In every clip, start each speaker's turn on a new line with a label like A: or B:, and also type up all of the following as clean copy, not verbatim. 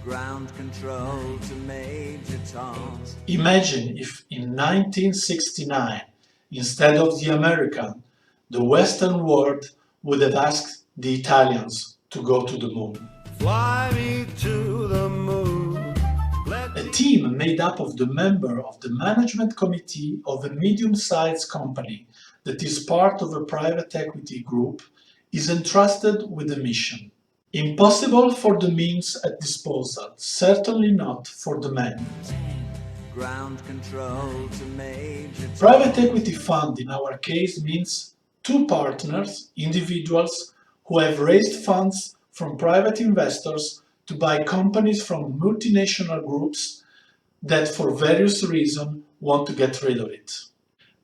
A: ground control to Major Tom.
B: Imagine if in 1969, instead of the American, the Western world would have asked the Italians to go to the moon.
A: Fly me to the moon.
B: A team made up of the member of the management committee of a medium-sized company that is part of a private equity group is entrusted with a mission. Impossible for the means at disposal, certainly not for the man.
A: Ground control to Major Tom.
B: Private equity fund in our case means two partners, individuals, who have raised funds from private investors to buy companies from multinational groups that for various reasons want to get rid of it.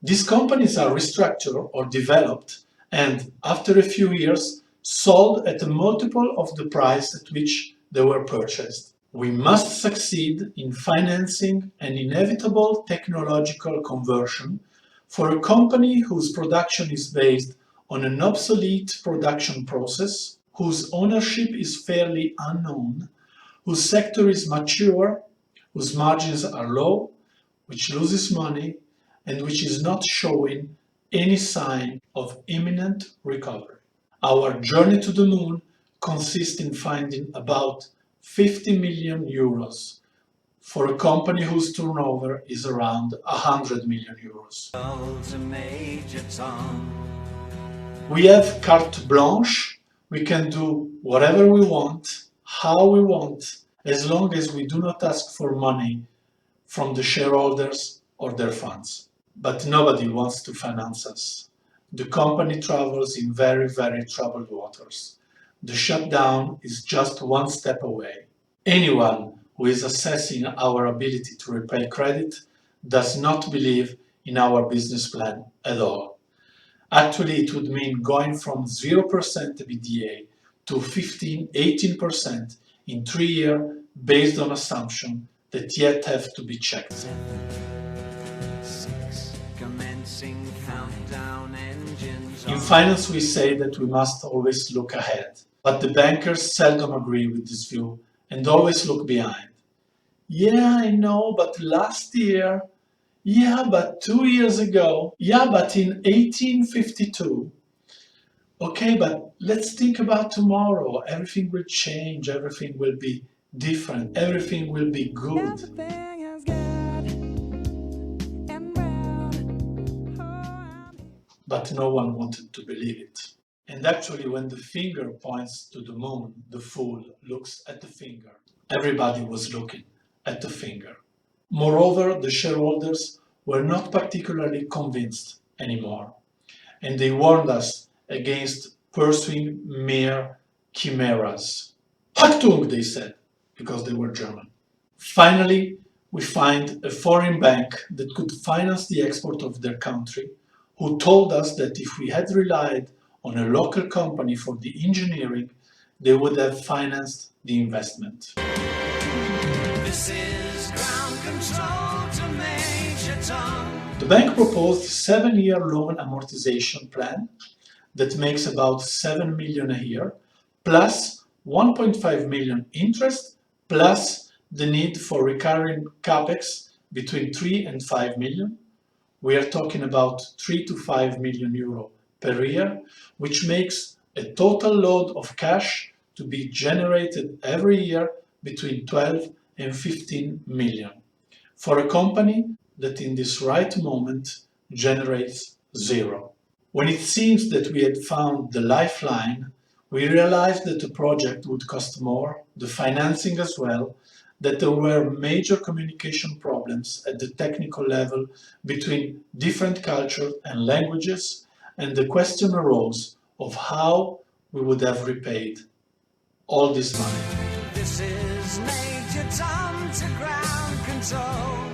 B: These companies are restructured or developed and, after a few years, sold at a multiple of the price at which they were purchased. We must succeed in financing an inevitable technological conversion for a company whose production is based on an obsolete production process, whose ownership is fairly unknown, whose sector is mature, whose margins are low, which loses money, and which is not showing any sign of imminent recovery. Our journey to the moon consists in finding about 50 million euros for a company whose turnover is around 100 million euros.
A: To Major Tom.
B: We have carte blanche. We can do whatever we want, how we want, as long as we do not ask for money from the shareholders or their funds. But nobody wants to finance us. The company travels in very, very troubled waters. The shutdown is just one step away. Anyone who is assessing our ability to repay credit does not believe in our business plan at all. Actually, it would mean going from 0% EBITDA to 15, 18% in 3 years based on assumptions that yet have to be checked.
A: Commencing countdown engines.
B: In finance, we say that we must always look ahead, but the bankers seldom agree with this view and always look behind. Yeah, I know, but last year. Yeah, but 2 years ago. Yeah, but in 1852. Okay, but let's think about tomorrow. Everything will change, everything will be different, everything will be good. But no one wanted to believe it. And actually, when the finger points to the moon, the fool looks at the finger. Everybody was looking at the finger. Moreover, the shareholders were not particularly convinced anymore, and they warned us against pursuing mere chimeras. Achtung, they said, because they were German. Finally, we find a foreign bank that could finance the export of their country, who told us that if we had relied on a local company for the engineering, they would have financed the investment.
A: This is ground control to Major Tom.
B: The bank proposed a 7-year loan amortization plan that makes about 7 million a year, plus 1.5 million interest, plus the need for recurring capex between 3 and 5 million. We are talking about 3 to 5 million euro per year, which makes a total load of cash to be generated every year between 12 and 15 million for a company that in this right moment generates 0. When it seems that we had found the lifeline, we realized that the project would cost more, the financing as well, that there were major communication problems at the technical level between different cultures and languages, and the question arose of how we would have repaid all this money.
A: This is Major Tom to ground control.